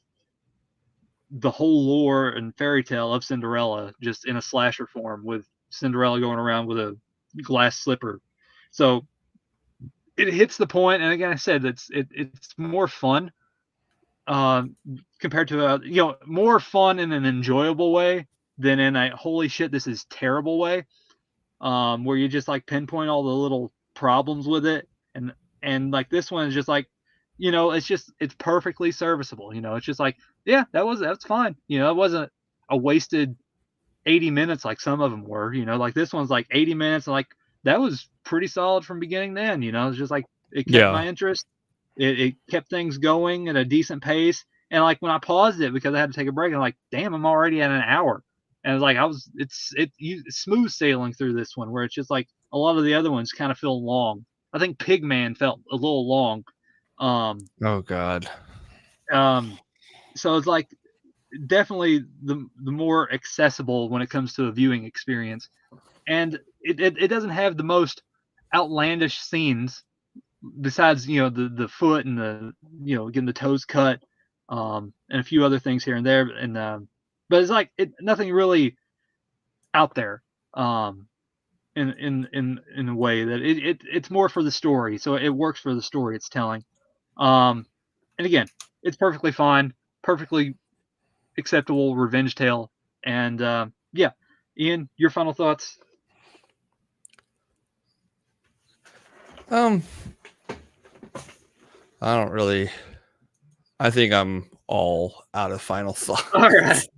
the whole lore and fairy tale of Cinderella just in a slasher form with Cinderella going around with a glass slipper. So it hits the point, and again, I said it's more fun compared to you know, more fun in an enjoyable way than in a holy shit this is terrible way, where you just like pinpoint all the little problems with it, and like this one is just like, you know, it's perfectly serviceable. You know, it's just like, yeah, that's fine. You know, it wasn't a wasted 80 minutes like some of them were. You know, like this one's like 80 minutes, and like that was pretty solid from beginning to end. You know, it's just like it kept my interest. It kept things going at a decent pace. And like when I paused it because I had to take a break, I'm like, damn, I'm already at an hour. And it's like it's smooth sailing through this one, where it's just like a lot of the other ones kind of feel long. I think Pigman felt a little long. Oh God. So it's like definitely the more accessible when it comes to a viewing experience, and it doesn't have the most outlandish scenes besides, you know, the foot and the, you know, getting the toes cut, and a few other things here and there, and but it's like nothing really out there, in a way that it's more for the story, so it works for the story it's telling, and again, it's perfectly fine, perfectly acceptable revenge tale, and yeah, Ian, your final thoughts? I don't really. I think I'm all out of final thoughts. All right,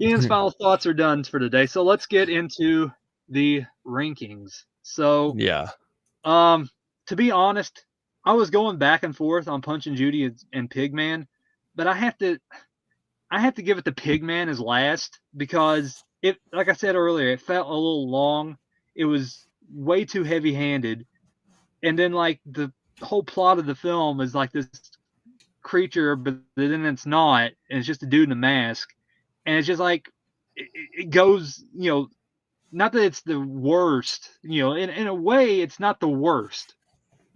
Ian's final thoughts are done for today. So let's get into the rankings. So yeah, to be honest, I was going back and forth on Punch and Judy and Pigman, but I have to give it to Pigman as last because it, like I said earlier, it felt a little long. It was way too heavy-handed, and then like the whole plot of the film is like this creature, but then it's not, and it's just a dude in a mask, and it's just like it goes, you know, not that it's the worst, you know, in a way it's not the worst,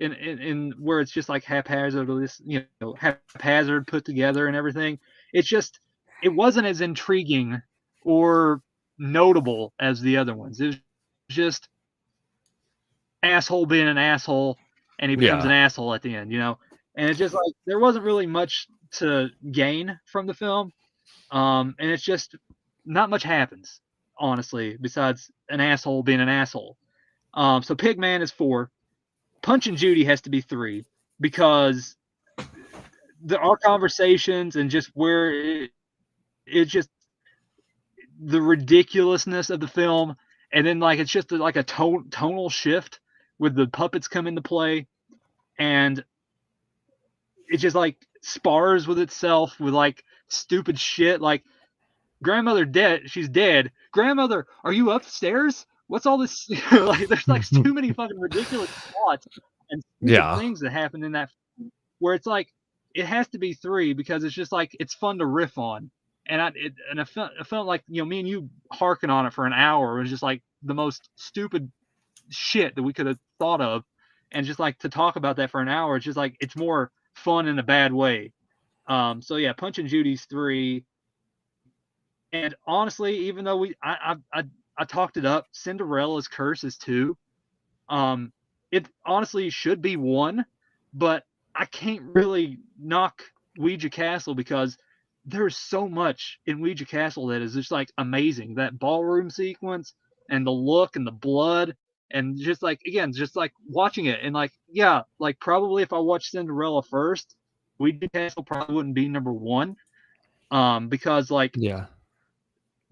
in where it's just like haphazard, you know, haphazard put together and everything. It's just, it wasn't as intriguing or notable as the other ones. It was just asshole being an asshole, and he becomes an asshole at the end, you know. And it's just like there wasn't really much to gain from the film, and it's just not much happens, honestly, besides an asshole being an asshole. So Pigman is 4. Punch and Judy has to be 3 because our conversations and just where it just the ridiculousness of the film, and then like it's just like a tonal shift with the puppets come into play, and it just like spars with itself with like stupid shit like grandmother dead, she's dead. Grandmother, are you upstairs? What's all this? Like, there's like too many fucking ridiculous plots and stupid things that happen in that. Where it's like it has to be 3 because it's just like it's fun to riff on, and I felt like me and you harking on it for an hour. It was just like the most stupid shit that we could have thought of, and just like to talk about that for an hour, it's just like it's more fun in a bad way. So yeah, Punch and Judy's 3. And honestly, even though I talked it up, Cinderella's Curse is 2. It honestly should be 1, but I can't really knock Ouija Castle because there's so much in Ouija Castle that is just like amazing. That ballroom sequence and the look and the blood and just like again, just like watching it and like yeah, like probably if I watched Cinderella first, Ouija Castle probably wouldn't be number 1. Because like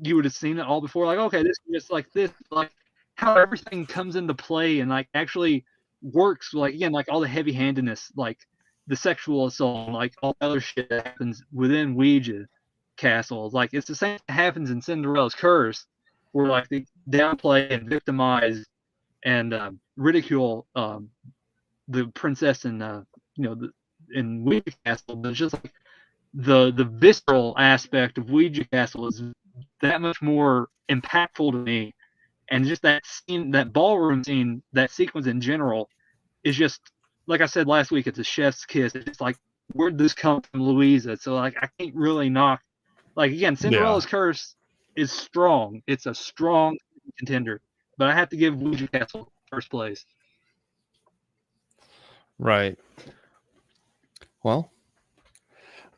you would have seen it all before. Like, okay, this is just like this, like how everything comes into play and like actually works. Like again, like all the heavy-handedness, like the sexual assault, like all the other shit that happens within Ouija Castle. Like it's the same that happens in Cinderella's Curse, where like they downplay and victimize and ridicule the princess and in Ouija Castle, but it's just like the visceral aspect of Ouija Castle is that much more impactful to me, and just that scene, that ballroom scene, that sequence in general is just like I said last week. It's a chef's kiss. It's like where'd this come from, Louisa? So like I can't really knock. Like again, Cinderella's Curse is strong. It's a strong contender, but I have to give Ouija Castle first place. Right. Well,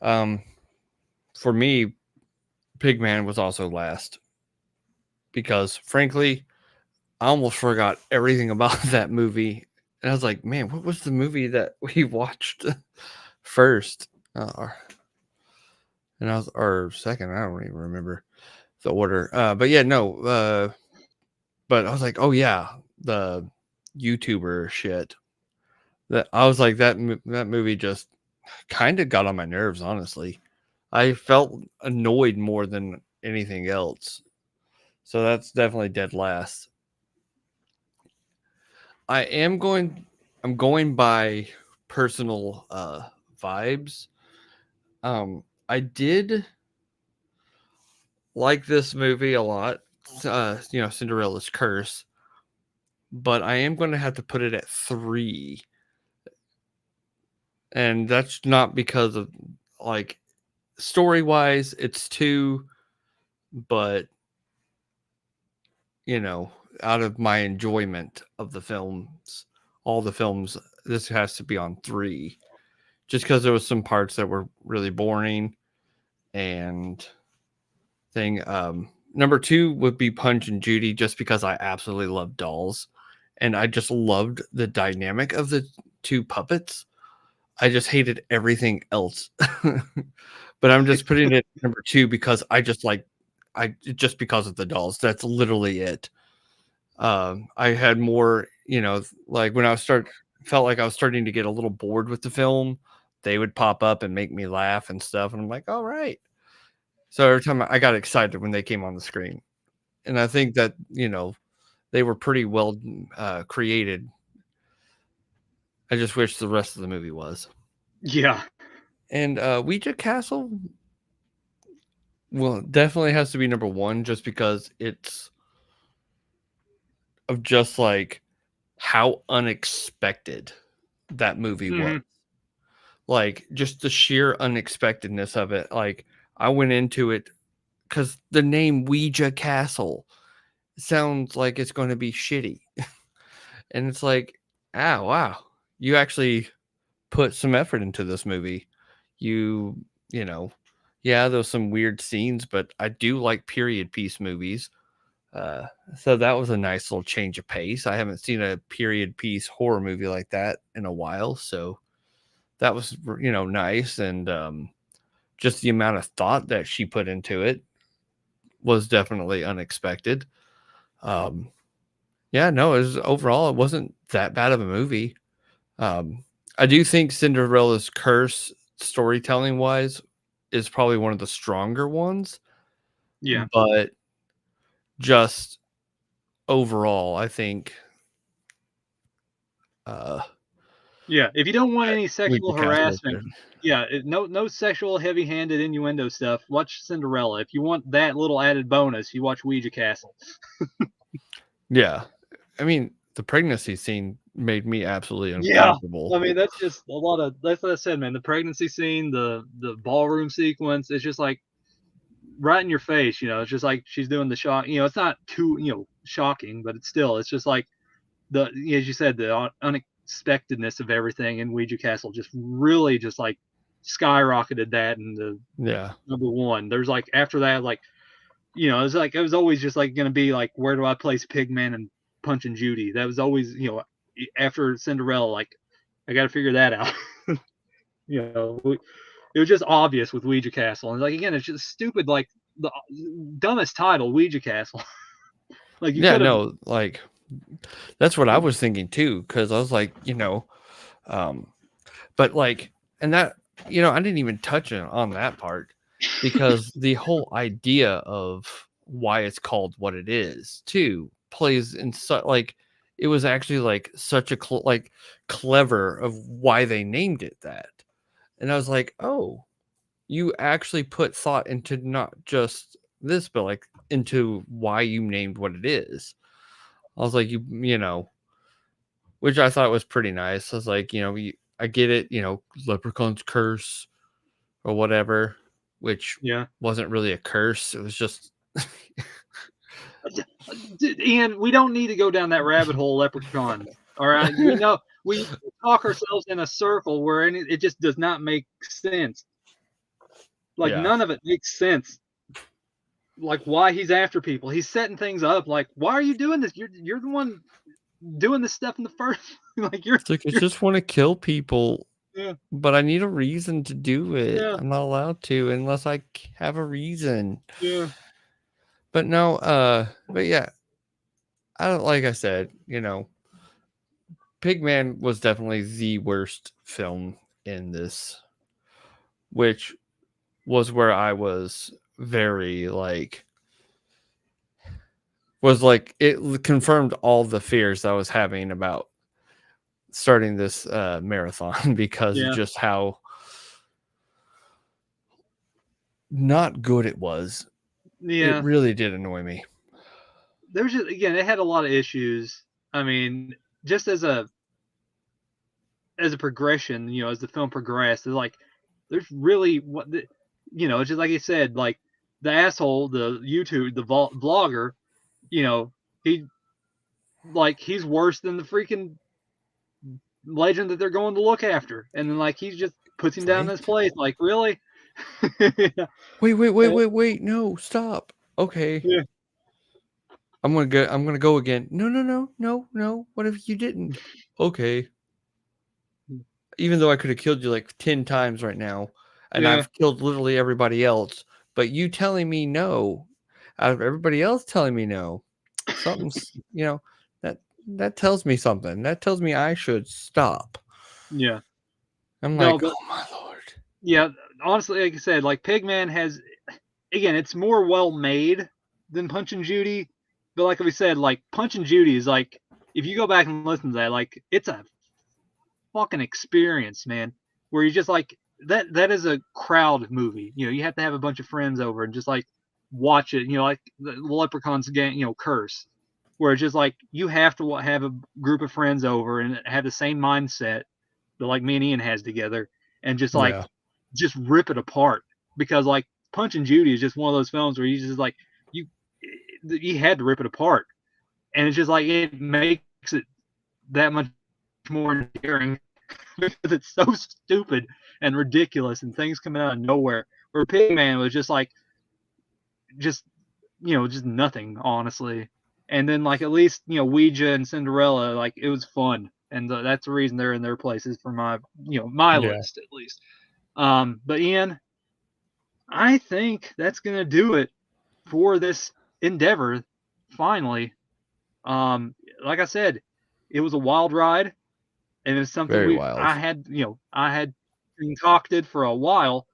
for me, Pigman was also last because, frankly, I almost forgot everything about that movie. And I was like, man, what was the movie that we watched first? Or second. I don't even remember the order. But yeah, no. But I was like, oh yeah, the YouTuber shit. That I was like that movie just kind of got on my nerves. Honestly, I felt annoyed more than anything else. So that's definitely dead last. I'm going by personal vibes. I did like this movie a lot. Cinderella's Curse, but I am going to have to put it at 3. And that's not because of like story-wise, it's 2, but out of my enjoyment of the films, all the films, this has to be on 3. Just because there was some parts that were really boring and thing. Number 2 would be Punch and Judy, just because I absolutely love dolls. And I just loved the dynamic of the 2 puppets. I just hated everything else. But I'm just putting it number 2 because just because of the dolls. That's literally it. I had more, like when felt like I was starting to get a little bored with the film, they would pop up and make me laugh and stuff. And I'm like, all right. So every time I got excited when they came on the screen. And I think that, they were pretty well created. I just wish the rest of the movie was. Yeah. And Ouija Castle, well, definitely has to be number 1 just because it's of just like how unexpected that movie was. Like just the sheer unexpectedness of it. Like I went into it because the name Ouija Castle sounds like it's going to be shitty. And it's like, oh, wow. You actually put some effort into this movie. Yeah, there's some weird scenes, but I do like period piece movies. So that was a nice little change of pace. I haven't seen a period piece horror movie like that in a while. So that was, nice. And just the amount of thought that she put into it was definitely unexpected. Yeah, no, overall it wasn't that bad of a movie. I do think Cinderella's curse, storytelling wise, is probably one of the stronger ones. Yeah. But just overall, I think yeah, if you don't want any Winter sexual Castle. harassment, yeah, no sexual heavy-handed innuendo stuff, watch Cinderella. If you want that little added bonus, you watch Ouija Castle. Yeah. I mean, the pregnancy scene made me absolutely Yeah, uncomfortable. I mean, that's just a lot of that's what I said, man. The pregnancy scene, the ballroom sequence, it's just like right in your face, you know. It's just like she's doing the shock, you know. It's not too, you know, shocking, but it's just like the, as you said, the unexpectedness of everything in Ouija Castle just really just like skyrocketed that in the Yeah. number one. There's like after that, like, you know, it's like it was always just like gonna be like, where do I place Pigman and Punch and Judy? That was always, you know, after Cinderella, like I got to figure that out. You know, it was just obvious with Ouija Castle, and like again, it's just stupid, like the dumbest title, Ouija Castle. Like you Yeah, could have, no, like that's what I was thinking too, because I was like, you know, but like, and that, you know, I didn't even touch on that part because the whole idea of why it's called what it is too plays in such like it was actually like such a like clever of why they named it that, and I was like, oh, you actually put thought into not just this, but like into why you named what it is. I was like, you know, which I thought was pretty nice. I was like, you know, I get it, you know, leprechaun's curse or whatever, which yeah. wasn't really a curse. It was just Ian, we don't need to go down that rabbit hole, leprechauns. All right, we know we talk ourselves in a circle where it just does not make sense. Like yeah. none of it makes sense. Like why he's after people, he's setting things up. Like why are you doing this? You're the one doing this stuff in the first. Like It's like I just want to kill people, yeah, but I need a reason to do it. yeah, I'm not allowed to unless I have a reason. yeah, But no, but yeah, I don't, like I said, you know, Pigman was definitely the worst film in this, which was where I was very like was like it confirmed all the fears I was having about starting this marathon because of yeah. just how not good it was. It Yeah. really did annoy me. There's just again, it had a lot of issues. I mean, just as a progression, you know, as the film progressed, it's like there's really what the, you know, it's just like you said, like the asshole, the YouTube, the vlogger, you know, he like he's worse than the freaking legend that they're going to look after, and then like he just puts him down in Right? this place. Like really? Yeah. Wait. No, stop. Okay. Yeah. I'm gonna go again. No. What if you didn't? Okay. Even though I could have killed you like 10 times right now, and Yeah. I've killed literally everybody else, but you telling me no, out of everybody else telling me no, something's, you know, that tells me something. That tells me I should stop. Yeah. I'm No, like, but oh my lord. yeah, honestly, like I said, like Pigman has, again, it's more well made than Punch and Judy, but like we said, like Punch and Judy is like, if you go back and listen to that, like it's a fucking experience, man. Where you just like that is a crowd movie. You know, you have to have a bunch of friends over and just like watch it. You know, like the Leprechaun's gang, you know, curse. Where it's just like you have to have a group of friends over and have the same mindset that like me and Ian has together, and just like Yeah. just rip it apart. Because like Punch and Judy is just one of those films where you just like you had to rip it apart, and it's just like it makes it that much more endearing because it's so stupid and ridiculous and things coming out of nowhere. Where Pigman was just you know just nothing honestly, and then like at least you know Ouija and Cinderella, like it was fun, and that's the reason they're in their places for my you know my Yeah. list at least. But Ian, I think that's gonna do it for this endeavor. Finally, like I said, it was a wild ride, and it's something Very wild. I had concocted for a while,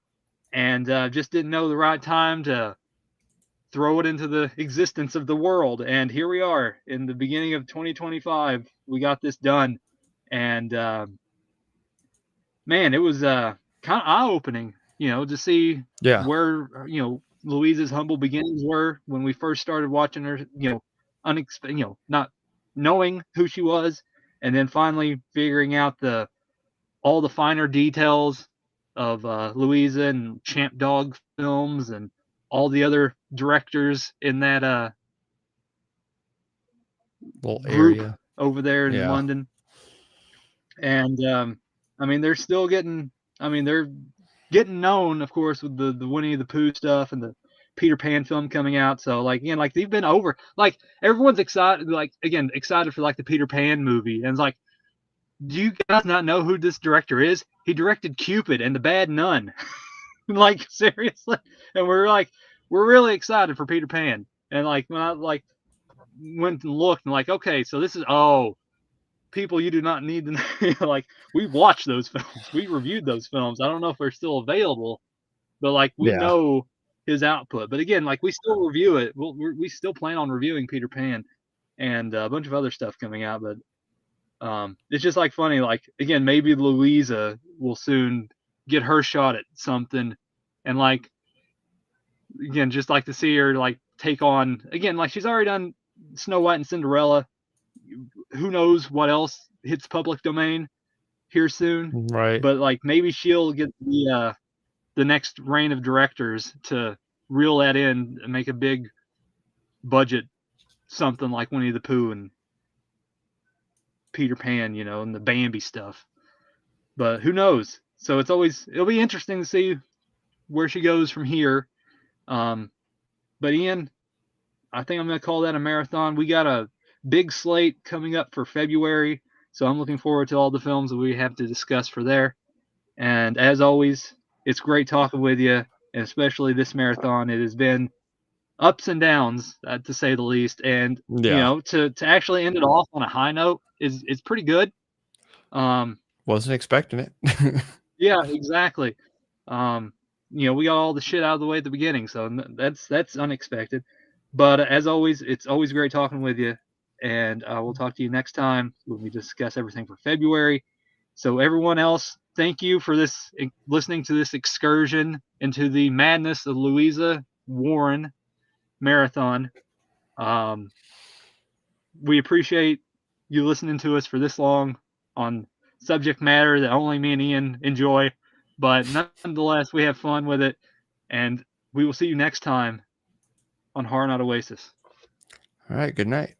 and just didn't know the right time to throw it into the existence of the world. And here we are in the beginning of 2025. We got this done, and man, it was kind of eye-opening, to see where Louisa's humble beginnings were when we first started watching her, unexpected, not knowing who she was, and then finally figuring out all the finer details of Louisa and Champ Dog films and all the other directors in that little group area over there in London. And I mean, they're still getting. I mean, they're getting known, of course, with the Winnie the Pooh stuff and the Peter Pan film coming out. So like, again, like they've been over. Like everyone's excited. Like again, excited for like the Peter Pan movie. And it's like, do you guys not know who this director is? He directed Cupid and The Bad Nun. Like seriously. And we're really excited for Peter Pan. And like when I like went and looked and like, okay, so this is people you do not need to know. Like we watched those films, we reviewed those films. I don't know if they're still available, but like we know his output. But again, like we still review it. We still plan on reviewing Peter Pan and a bunch of other stuff coming out. But it's just like funny. Like again, maybe Louisa will soon get her shot at something, and like again, just like to see her like take on again. Like she's already done Snow White and Cinderella. Who knows what else hits public domain here soon, right? But like maybe she'll get the next reign of directors to reel that in and make a big budget something like Winnie the Pooh and Peter Pan, and the Bambi stuff. But who knows? So it'll be interesting to see where she goes from here. But Ian, I think I'm going to call that a marathon. We got a big slate coming up for February, so I'm looking forward to all the films that we have to discuss for there. And as always, it's great talking with you, and especially this marathon. It has been ups and downs, to say the least. And to actually end it off on a high note is pretty good. Wasn't expecting it. Yeah, exactly. We got all the shit out of the way at the beginning, so that's unexpected. But as always, it's always great talking with you. And we'll talk to you next time when we discuss everything for February. So everyone else, thank you for listening to this excursion into the Madness of Louisa Warren marathon. We appreciate you listening to us for this long on subject matter that only me and Ian enjoy. But nonetheless, we have fun with it. And we will see you next time on Horror Night Oasis. All right, good night.